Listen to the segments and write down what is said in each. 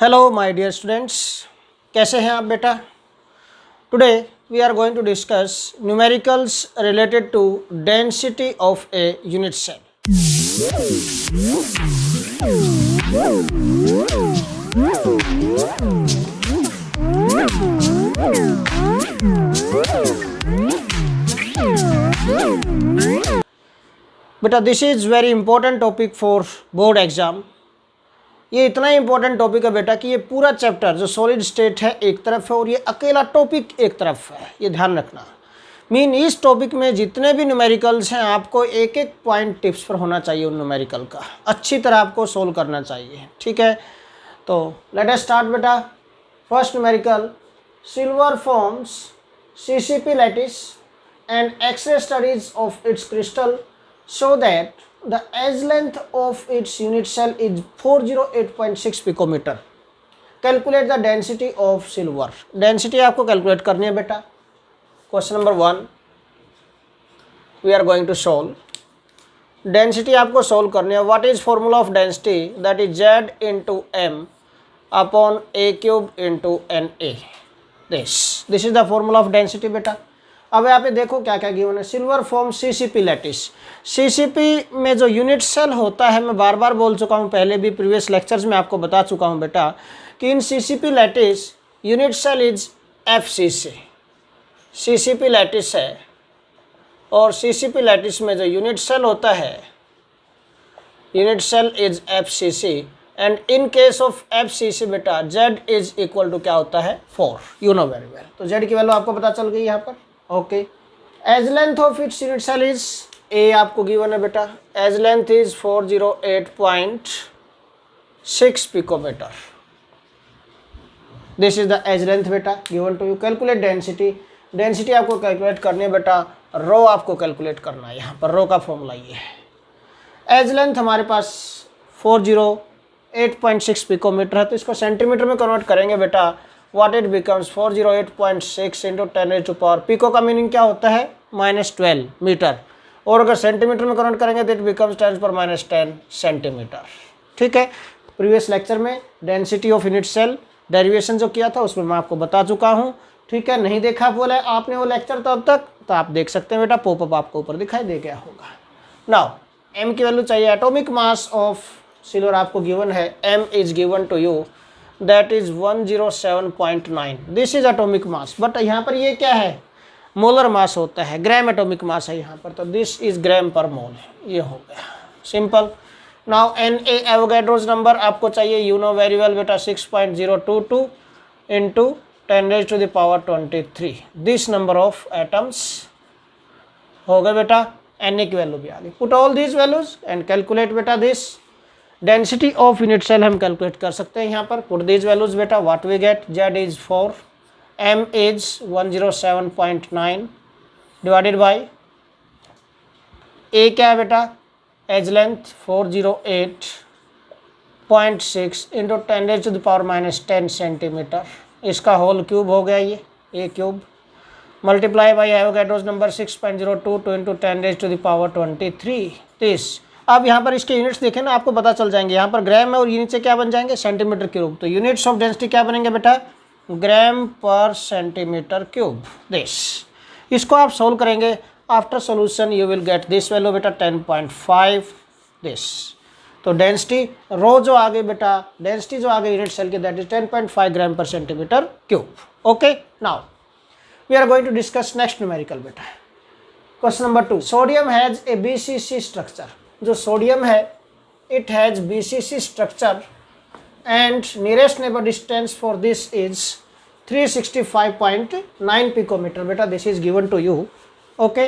Hello my dear students, कैसे हैं आप बेटा। Today we are going to discuss numericals related to density of a unit cell. बेटा this is very important topic for board exam. ये इतना important topic है बेटा कि ये पूरा चैप्टर जो सॉलिड स्टेट है एक तरफ है और ये अकेला टॉपिक एक तरफ है, ये ध्यान रखना। मीन इस टॉपिक में जितने भी न्यूमेरिकल्स हैं आपको एक एक पॉइंट टिप्स पर होना चाहिए, उन न्यूमेरिकल का अच्छी तरह आपको सोल्व करना चाहिए, ठीक है। तो लेट अस स्टार्ट बेटा। First numerical, silver forms CCP lattice and x ray studies of its crystal show that the edge length of its unit cell is 408.6 picometer. Calculate the density of silver. Density आपको calculate करनी है बेटा। Question number 1 we are going to solve. Density आपको solve करनी है। What is formula of density? That is Z into M upon A cube into NA. This is the formula of density बेटा। अब यहाँ पे देखो क्या क्या गिवन है। Silver form CCP lattice. CCP में जो यूनिट सेल होता है, मैं बार बार बोल चुका हूँ, पहले भी प्रीवियस लेक्चर्स में आपको बता चुका हूँ बेटा कि in CCP lattice unit cell is FCC। CCP lattice है और CCP लैटिस में जो यूनिट सेल होता है, unit cell is FCC and in case of FCC बेटा Z इज इक्वल टू क्या होता है 4। You know very well. तो Z की वैल्यू आपको पता चल गई यहाँ पर। Okay, edge length of its unit cell is A आपको गिवन है बेटा। Edge length is 408.6 picometre. This is the edge length बेटा given to you. Calculate density. Density आपको कैलकुलेट करनी है बेटा। रो आपको कैलकुलेट करना है, यहाँ पर रो का फॉर्मूला ये है। एज लेंथ हमारे पास 408.6 पिकोमीटर है, तो इसको सेंटीमीटर में कन्वर्ट करेंगे बेटा। What it becomes 408.6 into 10⁻⁴। Pico का मीनिंग क्या होता है -12 मीटर, और अगर सेंटीमीटर में कन्वर्ट करेंगे तो इट बिकम्स 10⁻⁻10 सेंटीमीटर। ठीक है, प्रीवियस लेक्चर में density of unit cell derivation जो किया था उसमें मैं आपको बता चुका हूँ, ठीक है। नहीं देखा बोले आपने वो लेक्चर तब तक, तो आप देख सकते हैं बेटा, पॉपअप आपको ऊपर दिखाई दे गया होगा। नाउ M की वैल्यू चाहिए। एटॉमिक मास ऑफ सिल्वर आपको गिवन है, M is given to you, that is 107.9। This is atomic mass, but यहाँ पर ये क्या है, मोलर मास होता है, ग्राम एटॉमिक मास है यहाँ पर, तो दिस इज ग्राम पर मोल, ये हो गया simple. Now Na Avogadro's number आपको चाहिए, यू नो वेरी वेल बेटा, 6.022 into 10⁻23। This number of atoms हो गए बेटा। Na की वैल्यू भी आ गई। Put all these values and calculate बेटा this density of unit cell. हम कैलकुलेट कर सकते हैं यहाँ पर। पुट दीज वैल्यूज बेटा। What we get, Z is 4, M is 107.9 divided by A क्या है बेटा, एज लेंथ 408.6 इंटू 10⁻⁻10 सेंटीमीटर। इसका होल क्यूब हो गया ये A cube, multiply by Avogadro's number 6.022 into 10⁻23। This. अब यहाँ पर इसके यूनिट्स देखें ना, आपको पता चल जाएंगे। यहाँ पर ग्राम है और ये नीचे क्या बन जाएंगे, सेंटीमीटर क्यूब। तो यूनिट्स ऑफ डेंसिटी क्या बनेंगे बेटा, ग्राम पर सेंटीमीटर क्यूब। दिस, इसको आप सोल्व करेंगे। After solution you will get this value बेटा 10.5। दिस, तो डेंसिटी रो जो आ गई बेटा, डेंसिटी जो आ गई यूनिट सेल की, दैट इज 10.5 ग्राम पर centimetre cube. Okay, now we are going to discuss next numerical बेटा। Question number 2, sodium has a BCC structure. जो सोडियम है it has BCC structure and nearest neighbour distance for this is 365.9 picometre बेटा। This is given to you. Okay,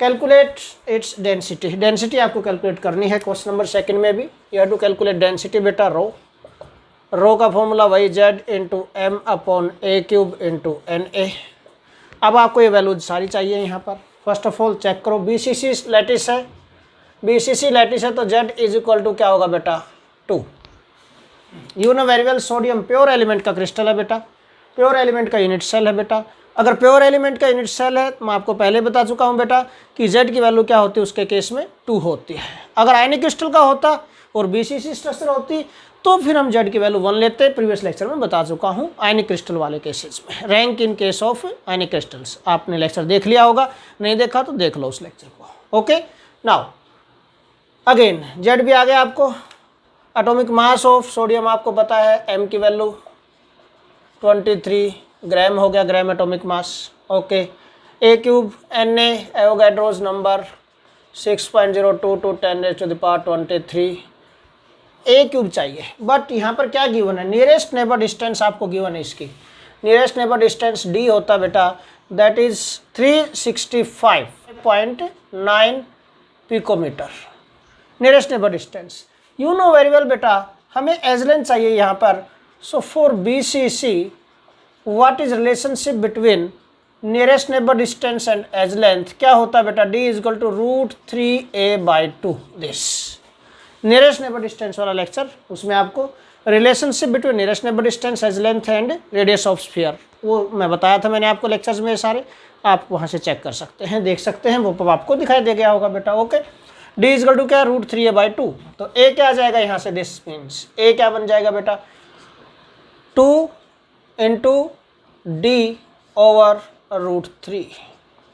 calculate its density. Density आपको calculate करनी है। Question number 2 में भी you have to calculate density बेटा। रो का formula वही Z into M upon A cube into NA। अब आपको ये वैल्यूज सारी चाहिए यहाँ पर। फर्स्ट ऑफ ऑल चेक करो, BCC लैटिस है, BCC लैटिस है तो Z इज इक्वल टू क्या होगा बेटा 2। You know very well, sodium pure element का क्रिस्टल है बेटा, प्योर एलिमेंट का यूनिट सेल है बेटा। अगर प्योर एलिमेंट का यूनिट सेल है, मैं आपको पहले बता चुका हूँ बेटा कि Z की वैल्यू क्या होती है उसके केस में 2 होती है। अगर आयनिक क्रिस्टल का होता और BCC स्ट्रक्चर होती तो फिर हम जेड की वैल्यू 1 लेते हैं। प्रीवियस लेक्चर में बता चुका हूँ आयनिक क्रिस्टल वाले केसेस में, rank in case of ionic crystals. आपने लेक्चर देख लिया होगा, नहीं देखा तो देख लो उस लेक्चर को। ओके, नाउ अगेन जेड भी आ गया आपको। एटॉमिक मास ऑफ सोडियम आपको पता है, एम की वैल्यू 23 ग्राम हो गया, gram atomic mass. Okay, a cube N Avogadro's number 6.02 to 10⁻23 a cube चाहिए। बट यहाँ पर क्या गिवन है, नियरेस्ट नेबर डिस्टेंस आपको गिवन है। इसकी नियरेस्ट नेबर डिस्टेंस डी होता बेटा, that is 365.9 picometre nearest neighbour distance. You know very well बेटा, हमें एज लेंथ चाहिए यहाँ पर। So for B C C what is relationship between nearest neighbour distance and as length, क्या होता है बेटा, d is equal to √3a/2। This nearest neighbour distance वाला लेक्चर, उसमें आपको relationship between nearest neighbour distance, edge length and radius of sphere, वो मैं बताया था मैंने आपको लेक्चर्स में सारे, आप वहाँ से चेक कर सकते हैं, देख सकते हैं, वो आपको दिखाई दे गया होगा बेटा। Okay, d is equal to क्या, √3a/2। तो a क्या आ जाएगा यहाँ से, दिस मीन्स a क्या बन जाएगा बेटा, 2 × d ओवर √3।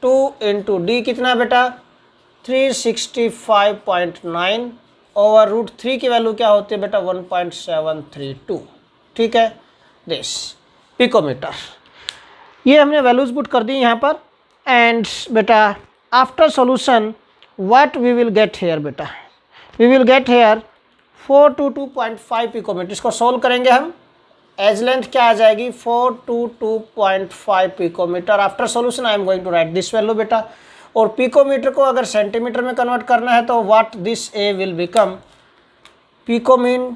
2 × d कितना बेटा, 365.9 ओवर √3 की वैल्यू क्या होती है बेटा, 1.732। ठीक है, दिस पिकोमीटर। ये हमने वैल्यूज पुट कर दी यहाँ पर। एंड बेटा after solution what we will get here बेटा, we will get here 422.5 picometre. इसको सोल्व करेंगे हम, एज लेंथ क्या आ जाएगी, 422.5 picometre. After solution I am going to write this value बेटा। और पिकोमीटर को अगर सेंटीमीटर में कन्वर्ट करना है तो what this A will become, picometre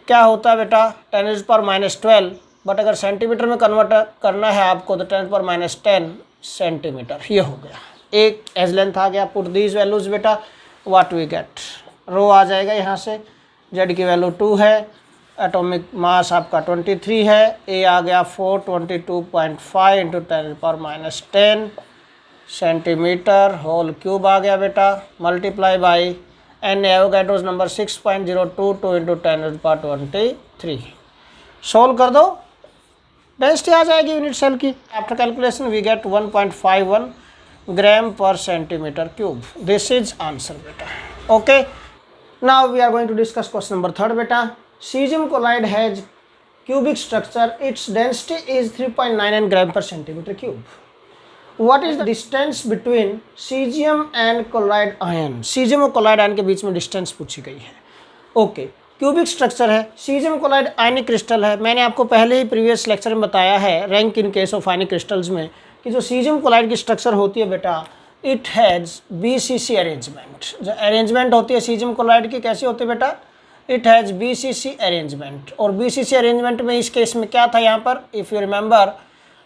क्या होता है बेटा, 10⁻⁻12। बट अगर सेंटीमीटर में कन्वर्ट करना है आपको तो 10⁻10 सेंटीमीटर। ये हो गया, एक एज लेंथ आ गया। पुट दीज वैल्यूज बेटा, व्हाट वी गेट, रो आ जाएगा यहाँ से, जेड की वैल्यू 2 है, एटॉमिक मास आपका 23 है, ए आ गया 422.5 × 10⁻10 सेंटीमीटर होल क्यूब आ गया बेटा, multiply by N Avogadro's number 6.022 × 10⁻23। Solve कर दो, डेंसिटी आ जाएगी यूनिट सेल की। After calculation we get 1.51 gram पर centimetre cube. This is answer बेटा। Okay, now we are going to discuss question number 3 बेटा। Cesium colloid has cubic structure. Its density is 3.99 gram per centimeter cube. What is the distance between cesium and colloid ion? Cesium और colloid ion के बीच में distance पूछी गई है। Okay, cubic structure है, caesium collide आयनिक crystal है। मैंने आपको पहले ही प्रीवियस लेक्चर में बताया है rank in case of ionic crystals में कि जो सीजियम कोलाइड की स्ट्रक्चर होती है बेटा, इट हैज़ BCC अरेंजमेंट। जो अरेंजमेंट होती है सीजियम कोलाइड की कैसी होती है बेटा, इट हैज़ BCC अरेंजमेंट। और BCC अरेंजमेंट में इस केस में क्या था यहाँ पर, if you remember,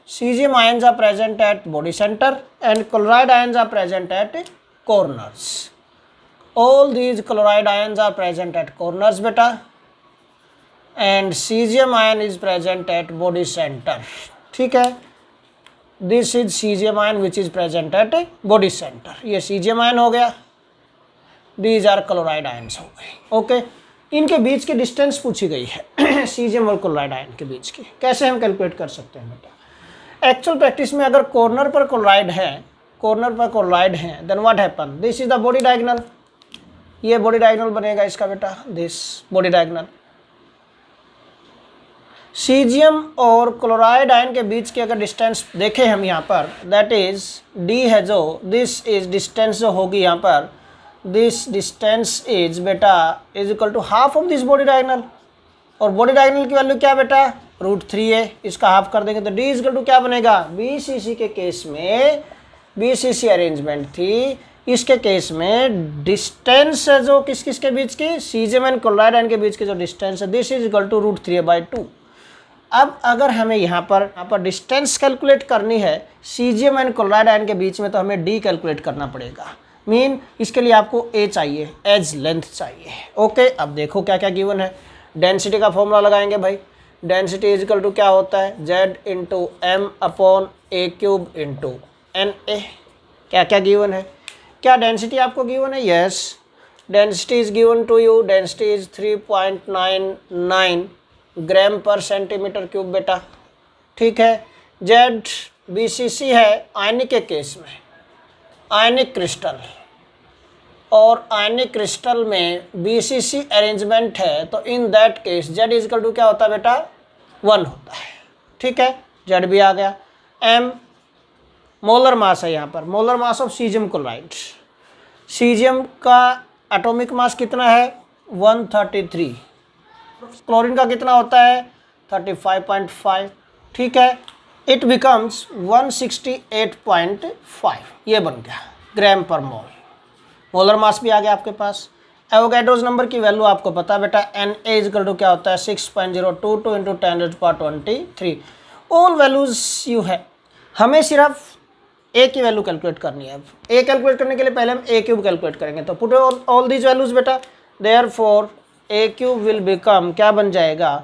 cesium ions are present at body center and chloride ions are present at corners. All these chloride ions are present at corners beta, and cesium ion is present at body center. ठीक है, this is cesium ion which is present at body center. ये cesium ion हो गया, these are chloride ions हो गए। Okay, इनके बीच की distance पूछी गई है सीजियम और क्लोराइड आयन के बीच की। कैसे हम कैलकुलेट कर सकते हैं बेटा, एक्चुअल प्रैक्टिस में अगर कॉर्नर पर क्लोराइड है, कॉर्नर पर क्लोराइड है, then what happen, this is the body diagonal. ये बॉडी डायगोनल बनेगा इसका बेटा, दिस बॉडी डायगोनल। सीजियम और क्लोराइड आयन के बीच की अगर डिस्टेंस देखें हम यहाँ पर, दैट इज डी है जो, दिस इज डिस्टेंस जो होगी यहाँ पर, दिस डिस्टेंस इज बेटा is equal to half of this body diagonal. और बॉडी डायगोनल की वैल्यू क्या बेटा, √3 है, इसका हाफ कर देंगे तो डी इज इक्वल टू क्या बनेगा, BCC के केस में BCC अरेंजमेंट थी, इसके केस में डिस्टेंस है जो किस किस के बीच की, सीजियम एंड क्लोराइड आयन के बीच की जो डिस्टेंस है, दिस इज इक्वल टू √3/2। अब अगर हमें यहाँ पर डिस्टेंस कैलकुलेट करनी है सीजियम एंड क्लोराइड आयन के बीच में, तो हमें डी कैलकुलेट करना पड़ेगा। मीन इसके लिए आपको ए चाहिए, एज लेंथ चाहिए। ओके, अब देखो क्या क्या गिवन है। डेंसिटी का फॉर्मूला लगाएंगे भाई, डेंसिटी इज इक्वल टू क्या होता है, Z × m/a³ × Na। क्या क्या गिवन है, क्या डेंसिटी आपको गिवन है, yes, density is given to you, density is 3.99 gram पर सेंटीमीटर क्यूब बेटा, ठीक है। जेड BCC है आयनिक के केस में, आयनिक क्रिस्टल, और आयनिक क्रिस्टल में BCC अरेंजमेंट है, तो in that case Z is equal to क्या होता है बेटा, 1 होता है, ठीक है। जेड भी आ गया। M मोलर मास है यहाँ पर, molar mass of caesium chloride, caesium का एटॉमिक मास कितना है 133, क्लोरीन का कितना होता है 35.5, ठीक है। इट बिकम्स 168.5, ये बन गया ग्राम पर मोल। मोलर मास भी आ गया आपके पास। एवोगैड्रोस नंबर की वैल्यू आपको पता है बेटा, Na इजकल टू क्या होता है 6.022 इंटू 10⁻23। ऑल वैल्यूज यू है, हमें सिर्फ ए की वैल्यू कैलकुलेट करनी है। ए कैलकुलेट करने के लिए पहले हम ए क्यूब कैलकुलेट करेंगे, तो पुट ऑल दीज वैल्यूज बेटा, therefore a cube will become क्या बन जाएगा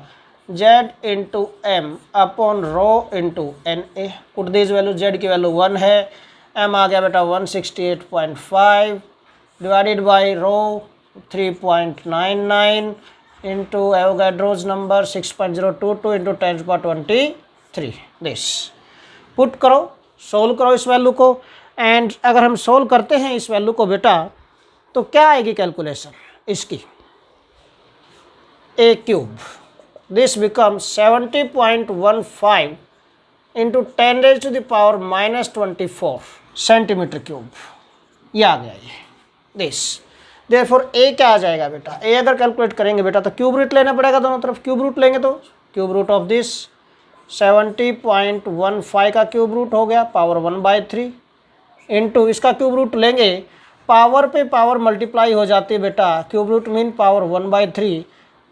Z into M upon rho into Na। Put these value, Z की वैल्यू 1 है, एम आ गया बेटा 168.5 divided by rho 3.99 into Avogadro's number 6.022 into 10⁻23। This put करो, सोल्व करो इस वैल्यू को, एंड अगर हम सोल्व करते हैं इस वैल्यू को बेटा, तो क्या आएगी कैलकुलेशन इसकी, A cube, this become 70.15 into 10⁻⁻24 centimetre cube, ये आ गया ये दिस। देयरफॉर ए क्या आ जाएगा बेटा, ए अगर कैलकुलेट करेंगे बेटा तो क्यूब रूट लेना पड़ेगा, दोनों तरफ क्यूब रूट लेंगे तो क्यूब रूट ऑफ दिस 70.15 का क्यूब रूट हो गया पावर 1/3 इंटू इसका क्यूब रूट लेंगे, पावर पे पावर मल्टीप्लाई हो जाती है बेटा, cube root mean power 1/3,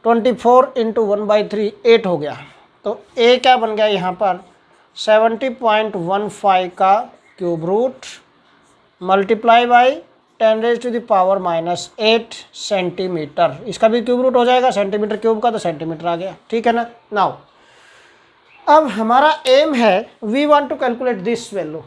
24 into 1/3 8 हो गया। तो ए क्या बन गया यहाँ पर 70.15 का cube root multiply by 10⁻⁻8 centimetre, इसका भी क्यूब रूट हो जाएगा, सेंटीमीटर क्यूब का तो सेंटीमीटर आ गया, ठीक है ना। नाउ अब हमारा एम है, we want to calculate this value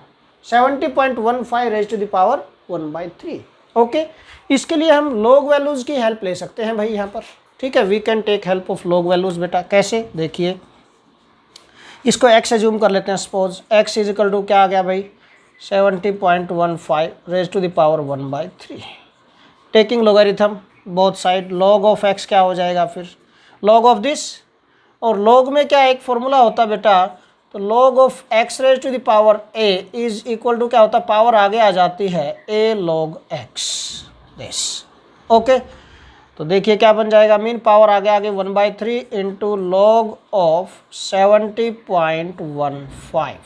70.15 1/3, okay. इसके लिए हम लॉग वैल्यूज़ की हेल्प ले सकते हैं भाई यहाँ पर, ठीक है। We can take help of log values बेटा, कैसे देखिए, इसको x एज्यूम कर लेते हैं, suppose x is equal to क्या आ गया भाई 70.15 raise to the power 1/3, taking logarithm both side, log of x क्या हो जाएगा फिर लॉग ऑफ दिस, और लॉग में क्या एक फॉर्मूला होता है बेटा, तो log of x raise to the power a is equal to क्या होता है, पावर आगे आ जाती है a log x this, okay. तो देखिए क्या बन जाएगा, मीन पावर आगे 1/3 इंटू लॉग ऑफ 70.15,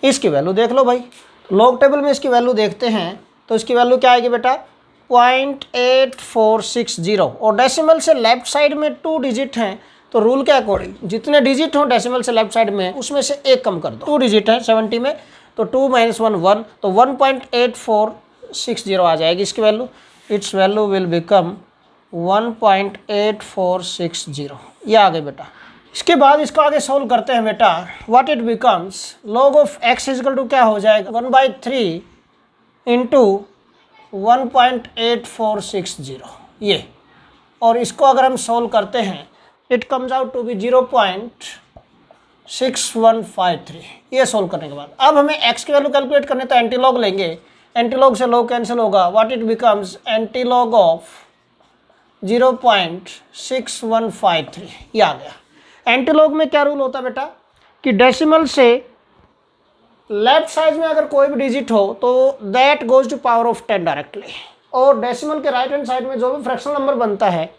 इसकी वैल्यू देख लो भाई, लॉग टेबल में इसकी वैल्यू देखते हैं, तो इसकी वैल्यू क्या आएगी बेटा 0.8460, और डेसिमल से लेफ्ट साइड में 2 डिजिट हैं, तो रूल के अकॉर्डिंग जितने डिजिट हों डेसिमल से लेफ्ट साइड में उसमें से एक कम कर दो, 2 डिजिट है 70 में, तो 2 - 1 1, तो 1.8460 आ जाएगी इसकी value, it's value will become 1.8460, ये आ गई बेटा। इसके बाद इसको आगे सोल्व करते हैं बेटा, what it becomes log of x is equal to क्या हो जाएगा 1/3 इंटू 1.8460, ये, और इसको अगर हम सोल्व करते हैं it comes out to be 0.6153, ये सोल्व करने के बाद अब हमें x की वैल्यू कैलकुलेट करने, तो एंटीलॉग लेंगे, एंटीलॉग से लॉग कैंसिल होगा, what it becomes antilog of 0.6153, ये आ गया। एंटीलॉग में क्या रूल होता है बेटा कि डेसिमल से लेफ्ट साइड में अगर कोई भी डिजिट हो तो that goes to power of 10 directly, और डेसिमल के राइट हैंड साइड में जो भी फ्रैक्शनल नंबर बनता है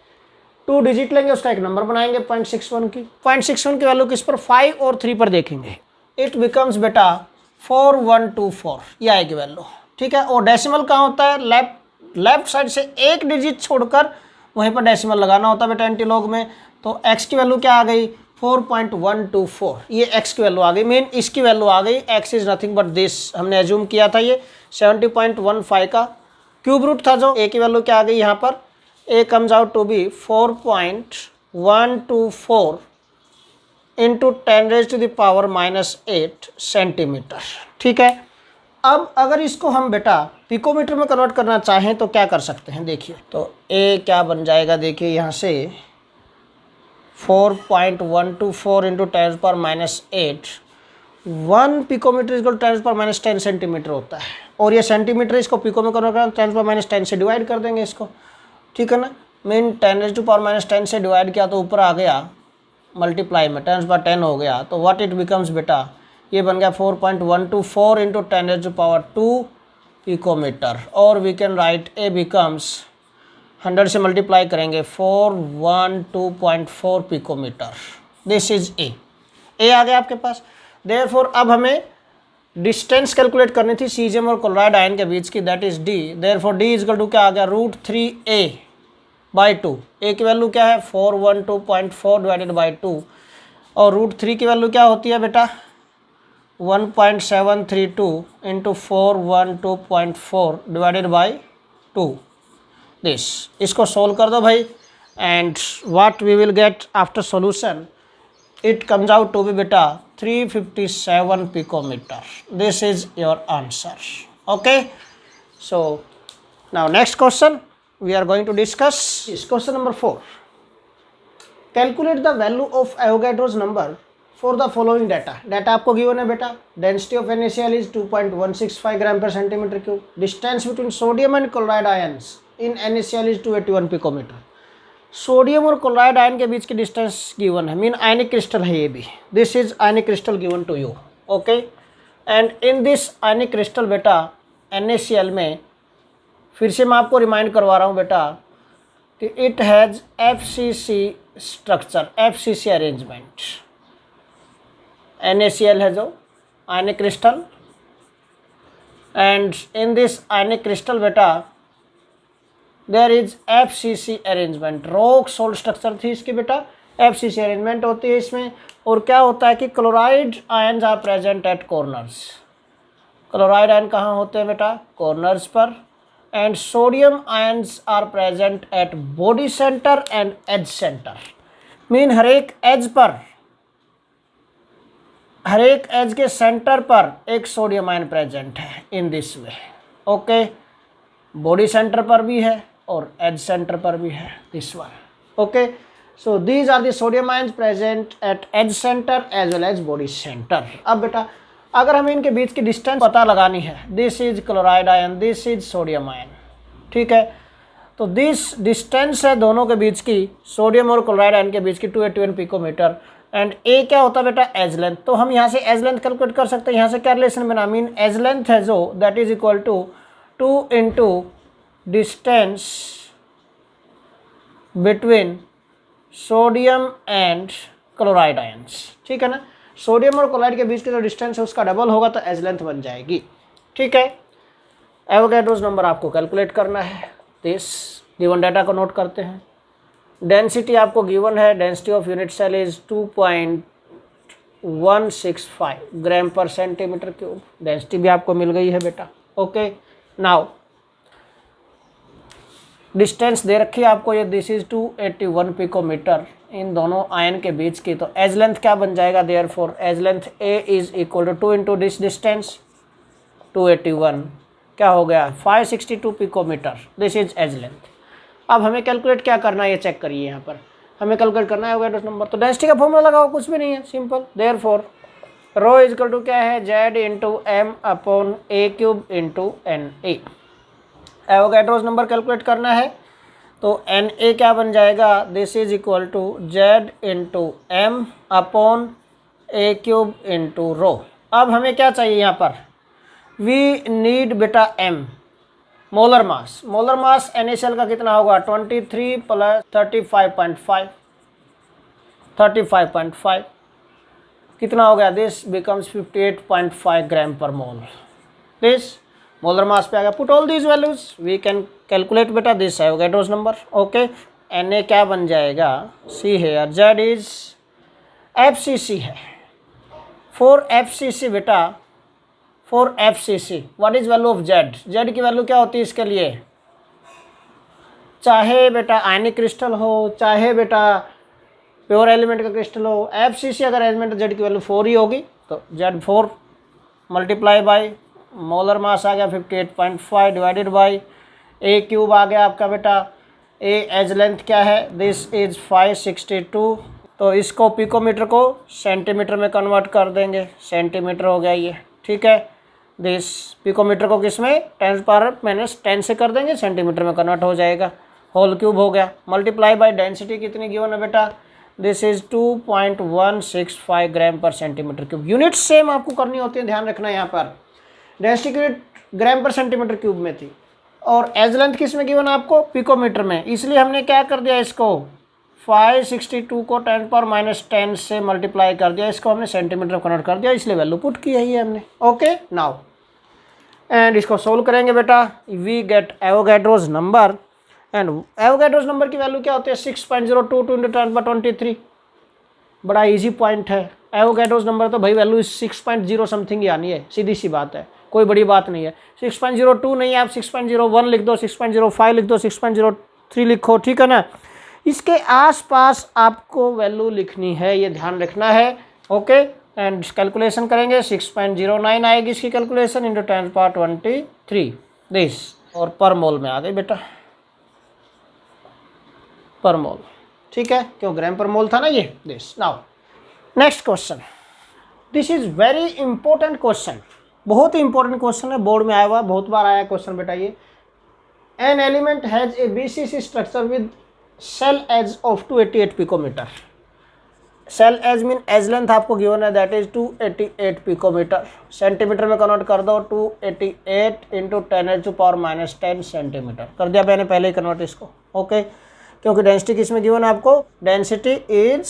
2 डिजिट लेंगे, उसका एक नंबर बनाएंगे 0.61 की, 0.61 की वैल्यू किस पर 5 और 3 पर देखेंगे, इट बिकम्स बेटा 4124, ये आएगी वैल्यू, ठीक है। और डेसिमल कहाँ होता है, लेफ्ट साइड से एक डिजिट छोड़कर वहीं पर डेसिमल लगाना होता है बेटा एंटीलॉग में, तो x की वैल्यू क्या आ गई 4.124, ये x की वैल्यू आ गई, मीन इसकी वैल्यू आ गई, x is nothing but this, हमने एज्यूम किया था ये 70.15 का क्यूब रूट था, जो a की वैल्यू क्या आ गई यहाँ पर, a comes out to be 4.124 into 10⁻⁻8 centimetre, ठीक है। अब अगर इसको हम बेटा पिकोमीटर में कन्वर्ट करना चाहें तो क्या कर सकते हैं, देखिए तो ए क्या बन जाएगा, देखिए यहाँ से 4.124 इंटू 10⁻⁸ 1 पिकोमीटर इक्वल 10⁻10 सेंटीमीटर होता है, और ये सेंटीमीटर इसको पिको में कन्वर्ट करना 10⁻10 से डिवाइड कर देंगे इसको, ठीक है ना। मीन 10⁻10 से डिवाइड किया तो ऊपर आ गया मल्टीप्लाई में 10/10 हो गया, तो व्हाट इट बिकम्स बेटा, ये बन गया 4.124 इंटू 10⁻2 पिकोमीटर, और we can write a becomes 100 से मल्टीप्लाई करेंगे 412.4 पिकोमीटर। दिस इज ए आ गया आपके पास। देयरफॉर अब हमें डिस्टेंस कैलकुलेट करनी थी सीजियम और क्लोराइड आयन के बीच की, that is d. Therefore d is equal to क्या आ गया, √3a/2। ए की वैल्यू क्या है 412.4 डिवाइडेड बाई 2, और √3 की वैल्यू क्या होती है बेटा 1.732 इंटू 412.4 डिवाइडेड बाई 2 दिस। इसको सोल्व कर दो भाई, and what we will get after solution, it comes out to be बेटा 357 picometre. This is your answer. Okay, so now next question we are going to discuss is question number 4. Calculate the value of Avogadro's number for the following data. Data आपको given है बेटा, density of NaCl is 2.165 gram per centimeter cube. Distance between sodium and chloride ions in NaCl is 281 picometer. Sodium और chloride ion के बीच की distance given है, mean ionic crystal है ये भी। This is ionic crystal given to you, okay. And in this ionic crystal बेटा NaCl में, फिर से मैं आपको रिमाइंड करवा रहा हूँ बेटा कि it has FCC structure, FCC arrangement. NaCl है जो ionic crystal, and in this ionic crystal बेटा there is FCC arrangement. Rock salt structure थी इसकी बेटा, FCC अरेंजमेंट होती है इसमें। और क्या होता है कि chloride ions are present at corners. Chloride ion कहाँ होते हैं बेटा, कॉर्नर्स पर। And sodium ions are present at body centre and edge centre. Mean हर एक एज पर, हर एक एज के सेंटर पर एक सोडियम आयन प्रेजेंट है in this way, okay. Body centre पर भी है और एज सेंटर पर भी है, this one, okay. So these are the sodium ions present at edge centre as well as body centre. अब बेटा अगर हमें इनके बीच की डिस्टेंस पता लगानी है, this is chloride ion, this is sodium ion, ठीक है। तो दिस डिस्टेंस है दोनों के बीच की, सोडियम और क्लोराइड आयन के बीच की 281 पिकोमीटर। एंड ए क्या होता है बेटा, एज लेंथ। तो हम यहाँ से एज लेंथ कैलकुलेट कर सकते हैं। यहाँ से क्या रिलेशन बना, मीन एज लेंथ है जो, that is equal to 2 into distance between sodium and chloride ions, ठीक है ना। सोडियम और क्लोराइड के बीच की जो डिस्टेंस है उसका डबल होगा तो एज लेंथ बन जाएगी, ठीक है। एवोगैड्रोस नंबर आपको कैलकुलेट करना है। दिस गिवन डाटा को नोट करते हैं। डेंसिटी आपको गिवन है, density of unit cell is 2.165 gram पर सेंटीमीटर क्यूब। डेंसिटी भी आपको मिल गई है बेटा, ओके। नाउ डिस्टेंस दे रखी है आपको ये, दिस इज 281 पिकोमीटर इन दोनों आयन के बीच की। तो एज लेंथ क्या बन जाएगा, therefore edge length a is equal to 2 into this distance 281 क्या हो गया 562 picometre. This is edge length. अब हमें कैलकुलेट क्या करना है ये चेक करिए, यहाँ पर हमें कैलकुलेट करना है एवोगैड्रो नंबर। तो डेंसिटी का फॉर्मूला लगाओ, कुछ भी नहीं है, simple. Therefore rho is equal to क्या है, Z इंटू एम अपॉन ए cube into NA। Avogadro's number calculate करना है तो NA क्या बन जाएगा, this is equal to Z into M upon A cube into rho. अब हमें क्या चाहिए यहाँ पर, वी नीड बेटा M molar mass. Molar mass NaCl का कितना होगा 23 प्लस 35.5 कितना हो गया, दिस बिकम्स 58.5 ग्राम पर मोल। दिस मोलर मास पे आ गया। Put all these values, we can calculate बेटा this Avogadro's number, okay. Na क्या बन जाएगा, see here, Z is FCC है। फॉर FCC बेटा, for FCC what is value of Z। Z की वैल्यू क्या होती है इसके लिए, चाहे बेटा आयनिक क्रिस्टल हो, चाहे बेटा प्योर एलिमेंट का क्रिस्टल हो, FCC अगर एलिमेंट Z की वैल्यू 4 ही होगी तो Z4 multiply by molar mass आ गया 58.5 डिवाइडेड बाई ए क्यूब आ गया आपका बेटा, ए एज लेंथ क्या है, दिस इज 562, तो इसको पिकोमीटर को सेंटीमीटर में कन्वर्ट कर देंगे, सेंटीमीटर हो गया ये, ठीक है। दिस पिकोमीटर को किस में 10⁻⁻10 से कर देंगे, सेंटीमीटर में कन्वर्ट हो जाएगा, होल क्यूब हो गया, मल्टीप्लाई बाय डेंसिटी कितनी गिवन है बेटा, दिस इज 2.165 ग्राम पर सेंटीमीटर क्यूब। यूनिट सेम आपको करनी होती है, ध्यान रखना यहाँ पर, डेंसिटी यूनिट ग्राम पर सेंटीमीटर क्यूब में थी और एज लेंथ किस में गिवन आपको, पिकोमीटर में, इसलिए हमने क्या कर दिया, इसको 562 को 10⁻10 से मल्टीप्लाई कर दिया, इसको हमने सेंटीमीटर कन्वर्ट कर दिया, इसलिए वैल्यू पुट की है हमने। ओके नाउ एंड इसको सोल्व करेंगे बेटा, we get Avogadro's number, and Avogadro's number की वैल्यू क्या होती है, 6.022 × 10⁻23। बड़ा इजी पॉइंट है, एवोगैड्रोज नंबर तो भाई वैल्यू 6.0 समथिंग ही आनी है, सीधी सी बात है, कोई बड़ी बात नहीं है। 6.02 नहीं, आप 6.01 लिख दो, 6.05 लिख दो, 6.03 लिखो, ठीक है ना, इसके आसपास आपको वैल्यू लिखनी है, ये ध्यान रखना है। ओके एंड कैलकुलेशन करेंगे, 6.09 आएगी इसकी कैलकुलेशन इंटू 10⁻23 दिस, और पर मोल में आ गई बेटा, पर मोल, ठीक है, क्यों ग्राम पर मोल था ना ये, this. Now next question, this is very important question, बहुत ही इंपॉर्टेंट क्वेश्चन है, बोर्ड में आया हुआ, बहुत बार आया क्वेश्चन बेटा ये। An element has a BCC structure with cell edge of 288 picometre, cell edge mean edge length आपको गिवन है, दैट इज 288 पिकोमीटर, सेंटीमीटर में कन्वर्ट कर दो, 288 इंटू 10⁻⁻10 सेंटीमीटर कर दिया मैंने पहले ही कन्वर्ट इसको। ओके क्योंकि डेंसिटी किसमें गिवन है आपको, डेंसिटी इज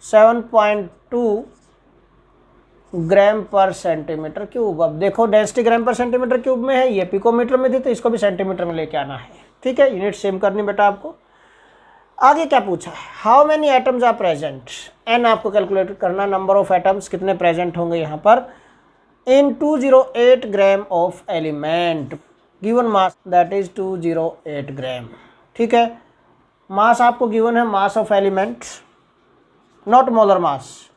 7.2 ग्राम पर सेंटीमीटर क्यूब। अब देखो डेंसिटी ग्राम पर सेंटीमीटर क्यूब में है, ये पिकोमीटर में थी तो इसको भी सेंटीमीटर में लेके आना है, ठीक है, यूनिट सेम करनी बेटा आपको। आगे क्या पूछा है, how many atoms are present, N आपको कैलकुलेट करना, नंबर ऑफ एटम्स कितने प्रेजेंट होंगे यहाँ पर in 208 gram of element, given mass that is 208 gram, ठीक है। मास आपको गिवन है, mass of element, not molar mass,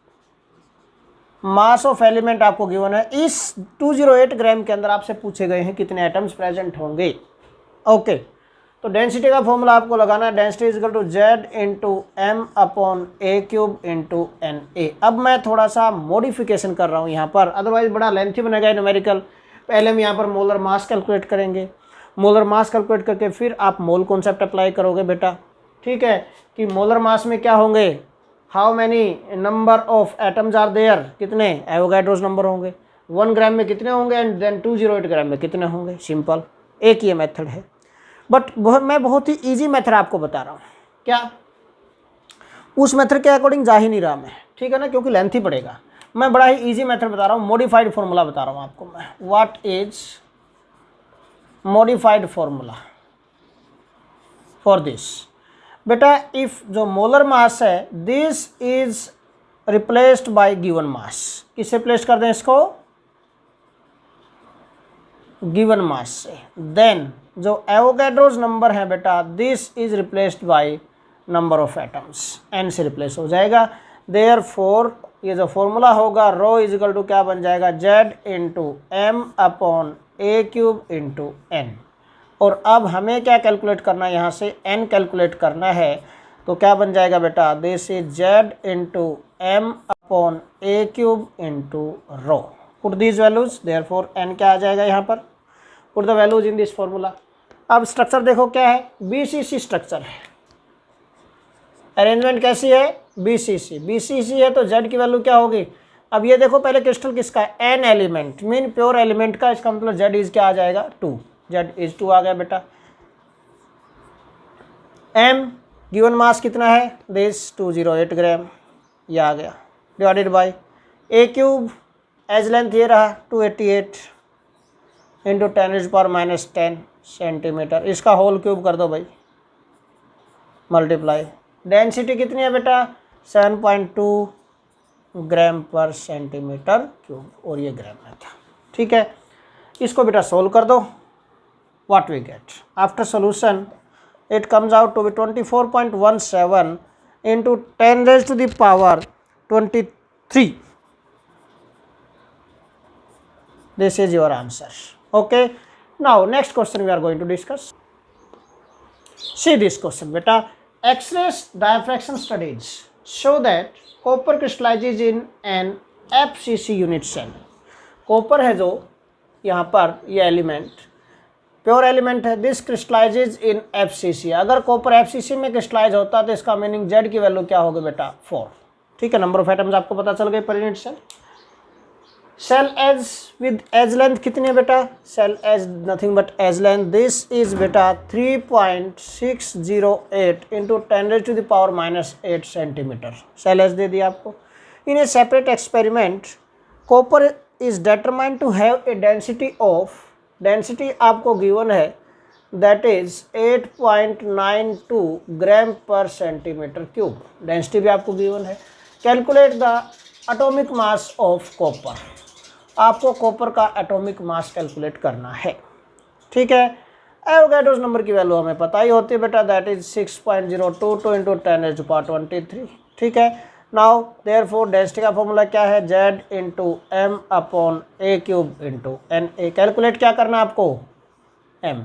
mass of element आपको गिवन है। इस 208 ग्राम के अंदर आपसे पूछे गए हैं कितने एटम्स प्रेजेंट होंगे। ओके तो डेंसिटी का फॉर्मूला आपको लगाना है, density is equal to Z into M upon A cube into N A. अब मैं थोड़ा सा मॉडिफिकेशन कर रहा हूँ यहाँ पर, अदरवाइज बड़ा लेंथी बनेगा न्यूमेरिकल। पहले हम यहाँ पर मोलर मास कैलकुलेट करेंगे, मोलर मास कैलकुलेट करके फिर आप मोल कॉन्सेप्ट अप्लाई करोगे बेटा, ठीक है, कि मोलर मास में क्या होंगे, how many number of atoms are there, कितने एवोगैड्रोस नंबर होंगे, 1 ग्राम में कितने होंगे एंड देन 208 ग्राम में कितने होंगे, सिंपल एक ये मेथड है। बट मैं बहुत ही इजी मेथड आपको बता रहा हूँ, क्या उस मेथड के अकॉर्डिंग जा ही नहीं रहा मैं, ठीक है ना, क्योंकि लेंथ ही पड़ेगा। मैं बड़ा ही इजी मेथड बता रहा हूँ, मॉडिफाइड फार्मूला बता रहा हूँ आपको मैं। What is modified formula for this बेटा, इफ जो मोलर मास है this is replaced bye given mass, किससे रिप्लेस कर दें इसको, गिवन मास से, देन जो एवोगैड्रोस नंबर है बेटा this is replaced by number of atoms, N से रिप्लेस हो जाएगा। देयरफॉर ये जो फॉर्मूला होगा रो इज इक्वल टू क्या बन जाएगा, जेड इंटू एम अपॉन ए क्यूब इंटू एन। और अब हमें क्या कैलकुलेट करना है, यहाँ से एन कैलकुलेट करना है, तो क्या बन जाएगा बेटा, this is Z into M upon A cube into rho. Put these values, therefore N क्या आ जाएगा यहाँ पर, put the values in this formula. अब स्ट्रक्चर देखो क्या है, बीसीसी स्ट्रक्चर है, अरेंजमेंट कैसी है, बीसीसी, बीसीसी है तो जेड की वैल्यू क्या होगी। अब ये देखो पहले क्रिस्टल किसका है, an element mean pure element का, इसका मतलब जेड इज क्या आ जाएगा 2, जेड इज 2 आ गया बेटा। एम गिवन मास कितना है, दिस 208 ग्राम, ये आ गया, divided by a cube edge length ये रहा 288 इंटू 10⁻⁻10 सेंटीमीटर, इसका होल क्यूब कर दो भाई, मल्टीप्लाई, डेंसिटी कितनी है बेटा 7.2 ग्राम पर सेंटीमीटर क्यूब, और ये ग्राम में था, ठीक है। इसको बेटा सोल्व कर दो, what we get after solution, it comes out to be 24.17 into 10⁻23 This is your answer. Okay. Now next question we are going to discuss. See this question beta. X-rays diffraction studies show that copper crystallizes in an FCC unit cell. Copper है जो यहाँ पर ये element pure element है, this crystallises in FCC। अगर copper FCC में crystallise होता तो इसका मीनिंग Z की वैल्यू क्या होगी बेटा 4। ठीक है, नंबर ऑफ एटम्स आपको पता चल गए पर unit cell. Cell edge with edge length कितनी है बेटा, cell edge nothing but edge length, this is बेटा 3.608 इंटू 10⁻⁻8 सेंटीमीटर सेल एज दे दिया आपको। In a separate experiment copper is determined to have a density of, density आपको given है that is 8.92 gram पर सेंटीमीटर क्यूब, डेंसिटी भी आपको given है। Calculate the atomic mass of copper, आपको कॉपर का एटॉमिक मास कैलकुलेट करना है। ठीक है, एवोगैड्रोस नंबर की वैल्यू हमें पता ही होती है बेटा, दैट इज 6.022 इंटू 10⁻23। ठीक है, नाउ देयरफॉर डेंसिटी का फॉर्मूला क्या है, Z into M upon A cube into Na। Calculate क्या करना है आपको, M।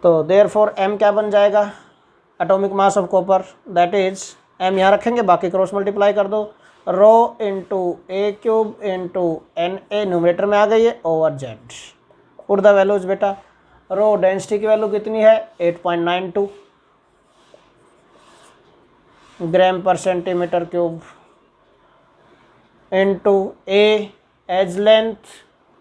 तो देयरफॉर M क्या बन जाएगा, atomic mass of copper, that is M यहाँ रखेंगे, बाकी क्रॉस मल्टीप्लाई कर दो, rho into A cube into Na numerator में आ गई है over Z। Put the values बेटा, रो डेंसिटी की वैल्यू कितनी है 8.92 ग्राम पर centimetre cube into A edge length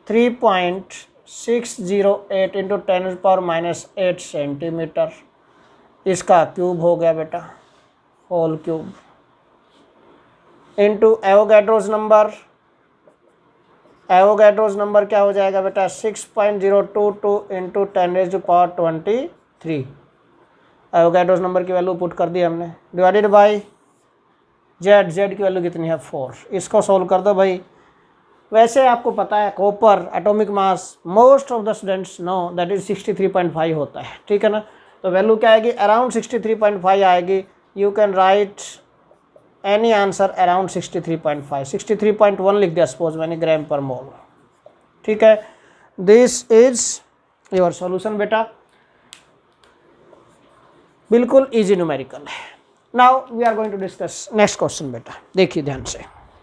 3.608 into 10⁻⁻8 centimetre, इसका क्यूब हो गया बेटा whole cube, into Avogadro's number, Avogadro's number क्या हो जाएगा बेटा 6.022 इंटू 10⁻23। एवोगैड्रोस नंबर की वैल्यू पुट कर दी हमने, डिवाइडेड बाय Z, Z की वैल्यू कितनी है 4। इसको सोल्व कर दो भाई। वैसे आपको पता है copper atomic mass most of the students know that is 63.5 होता है। ठीक है ना, तो वैल्यू क्या आएगी अराउंड 63.5 आएगी। You can write any answer around 63.5, 63.1 लिख दिया सपोज मैंने ग्राम पर मोल। ठीक है, दिस इज योर सॉल्यूशन बेटा, बिल्कुल इजी न्यूमेरिकल है। Now we are going to discuss next question बेटा, देखिए ध्यान से।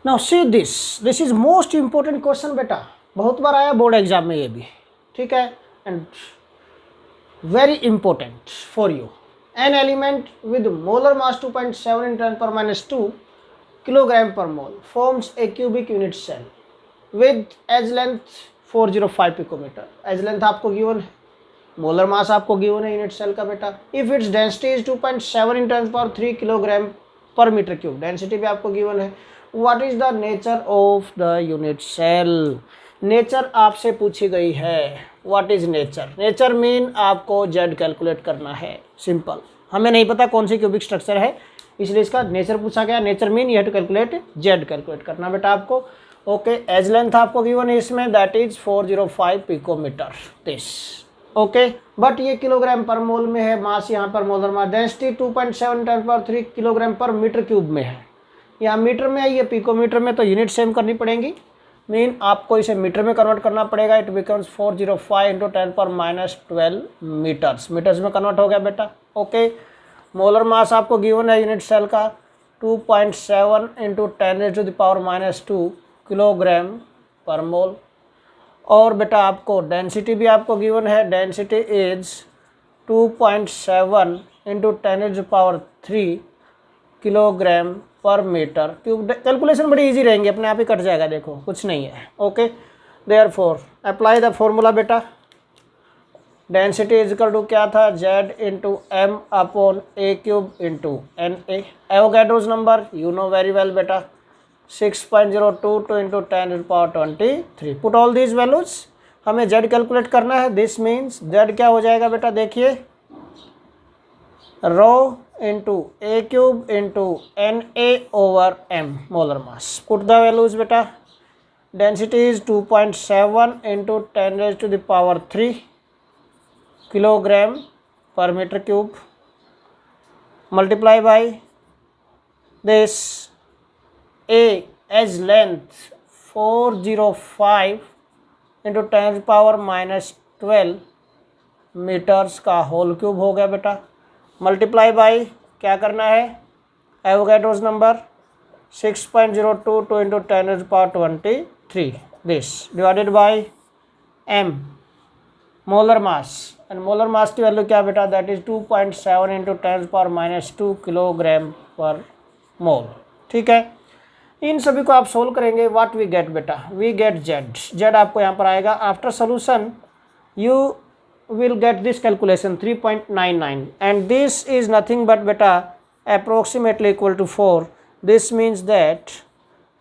Now see this is most important question बेटा, बहुत बार आया बोर्ड एग्जाम में ये भी। ठीक है, and very important for you. An element with molar mass 2.7 in 10⁻⁻2 kilogram per mole forms a cubic unit cell with edge length 405 picometer। edge length आपको गिवन है, मोलर मास आपको गिवन है unit cell का बेटा। If its density is 2.7 in 10⁻³ kilogram पर metre cube, density भी आपको given है। What is the nature of the unit cell, nature आपसे पूछी गई है। What is nature, nature mean आपको Z कैलकुलेट करना है, सिंपल। हमें नहीं पता कौन सी क्यूबिक स्ट्रक्चर है इसलिए इसका नेचर पूछा गया। Nature mean you have to calculate Z calculate करना बेटा आपको। ओके, एज लेंथ आपको गिवन है इसमें that is 405 picometre this. Okay, but ये किलोग्राम पर मोल में है, मास यहाँ पर मोलर मास, डेंसिटी 2.7 10⁻³ किलोग्राम पर मीटर क्यूब में है। यहाँ मीटर में है, ये पिकोमीटर में, तो यूनिट सेम करनी पड़ेगी। मीन आपको इसे मीटर में कन्वर्ट करना पड़ेगा। It becomes 405 into 10⁻12 metres, metres में कन्वर्ट हो गया बेटा। ओके, मोलर मास आपको गिवन है यूनिट सेल का 2.7 इंटू 10⁻² किलोग्राम पर मोल। और बेटा आपको डेंसिटी भी आपको गिवन है, डेंसिटी इज 2.7 इंटू 10⁻³ किलोग्राम पर मीटर क्यूब। कैलकुलेशन बड़ी इजी रहेंगी, अपने आप ही कट जाएगा, देखो कुछ नहीं है। Okay, therefore apply the formula बेटा, डेंसिटी इज इक्वल टू क्या था Z into M upon A cube into Na। Avogadro's number you know very well बेटा 6.022 into 10⁻23। Put all these values, हमें Z कैलकुलेट करना है। दिस मीन्स Z क्या हो जाएगा बेटा, देखिए rho into A cube into Na over M molar mass. Put the values बेटा, डेंसिटी इज 2.7 इंटू 10⁻³ किलोग्राम पर metre cube, multiply by this A edge length 405 into 10⁻⁻12 metres का होल क्यूब हो गया बेटा। मल्टीप्लाई बाई क्या करना है, Avogadro's number 6.022 into 10⁻23 this divided by m molar mass, and molar mass की वैल्यू क्या बेटा, that is 2.7 into 10⁻⁻2 kilogram per मोल। ठीक है, इन सभी को आप सोल्व करेंगे, व्हाट वी गेट बेटा, वी गेट जेड आपको यहाँ पर आएगा। After solution you will get this calculation 3.99 and this is nothing but बेटा approximately equal to 4। This means that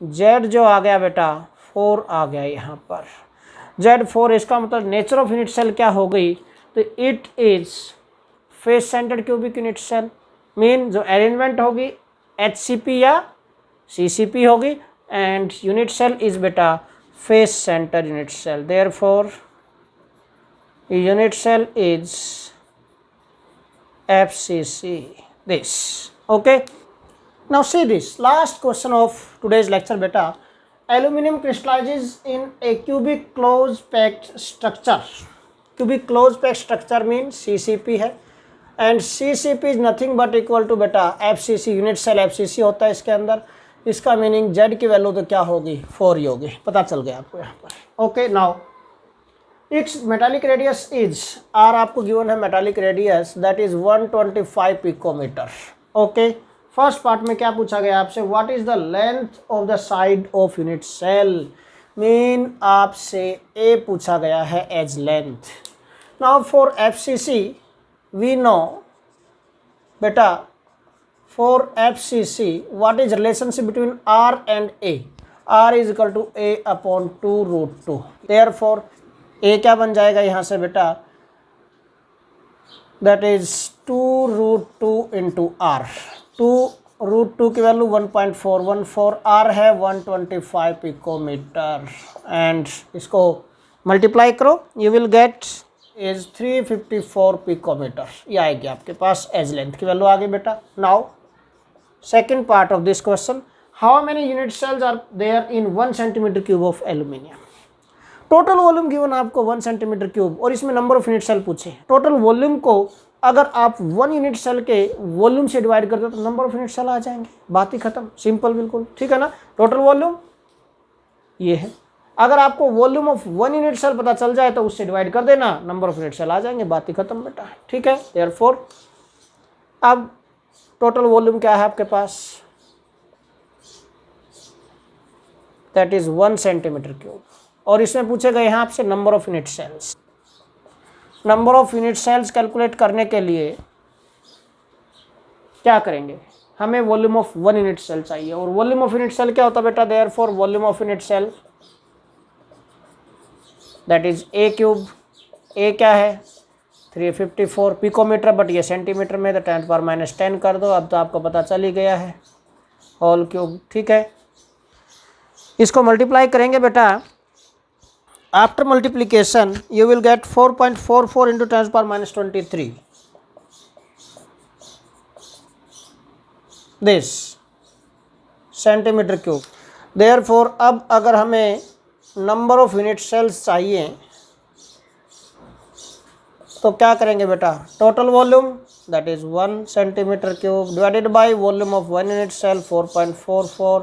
Z जो आ गया बेटा 4 आ गया यहाँ पर, Z4। इसका मतलब नेचर ऑफ यूनिट सेल क्या हो गई, तो it is face centred cubic unit cell, mean जो अरेंजमेंट होगी HCP या CCP होगी, एंड यूनिट सेल इज बेटा face centre unit cell, therefore unit cell is FCC this. Okay, now see this last question of today's lecture beta. Aluminum crystallizes in a cubic closed packed structure. Cubic closed packed structure means CCP है, and CCP is nothing but equal to बेटा FCC, unit cell FCC होता है इसके अंदर। इसका meaning Z की value तो क्या होगी, 4 ही होगी, पता चल गया आपको यहाँ पर। Okay, now it's metallic radius is, R आपको गिवन है metallic radius, that is 125 picometre. Okay, first part में क्या पूछा गया आपसे, what is the length of the side of unit cell, mean आपसे ए पूछा गया है edge length. Now for FCC we know बेटा, for FCC what is relationship between R and A, R is equal to A upon 2√2, therefore ए क्या बन जाएगा यहाँ से बेटा, दैट इज 2√2 इंटू आर। 2√2 की वैल्यू 1.414, आर है 125 पिकोमीटर, एंड इसको मल्टीप्लाई करो, you will get is 354 picometre, ये आएगी आपके पास एज लेंथ की वैल्यू आ गई बेटा। Now second part of this question, how many unit cells are there in 1 centimetre cube of aluminium. Total volume given आपको 1 सेंटीमीटर क्यूब, और इसमें नंबर ऑफ यूनिट सेल पूछे। टोटल वॉल्यूम को अगर आप 1 यूनिट सेल के वॉल्यूम से divide करते हो तो नंबर ऑफ यूनिट सेल आ जाएंगे, बात ही खत्म, सिंपल बिल्कुल, ठीक है ना। टोटल वॉल्यूम ये है, अगर आपको वॉल्यूम ऑफ 1 यूनिट सेल पता चल जाए तो उससे डिवाइड कर देना, नंबर ऑफ यूनिट सेल आ जाएंगे, बात ही खत्म बेटा, ठीक है। देयरफॉर अब टोटल वॉल्यूम क्या है आपके पास, दैट इज 1 सेंटीमीटर क्यूब, और इसमें पूछे गए हैं आपसे number of unit cells. Number of unit cells calculate करने के लिए क्या करेंगे, हमें वॉल्यूम ऑफ 1 यूनिट सेल चाहिए, और वॉल्यूम ऑफ यूनिट सेल क्या होता है बेटा, therefore volume of unit cell that is A cube. A क्या है 354 पिकोमीटर, बट ये सेंटीमीटर में, तो 10⁻⁻10 कर दो, अब तो आपको पता चल ही गया है, होल क्यूब, ठीक है। इसको मल्टीप्लाई करेंगे बेटा, after multiplication you will get 4.44 into 10⁻⁻23 this centimetre cube. Therefore अब अगर हमें नंबर ऑफ यूनिट सेल्स चाहिए तो क्या करेंगे बेटा, total volume that is 1 centimetre cube divided by volume of 1 unit cell 4.44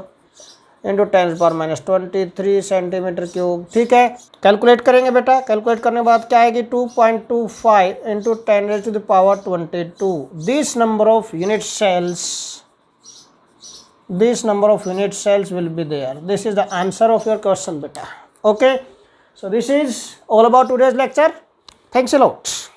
into 10⁻�23 centimetre cube, ठीक है। कैलकुलेट करेंगे बेटा, कैलकुलेट करने के बाद क्या आएगी, 2.25 into 10⁻22 this number of unit cells will be there, this is the answer of your question बेटा। Okay, so this is all about today's lecture. Thanks a lot.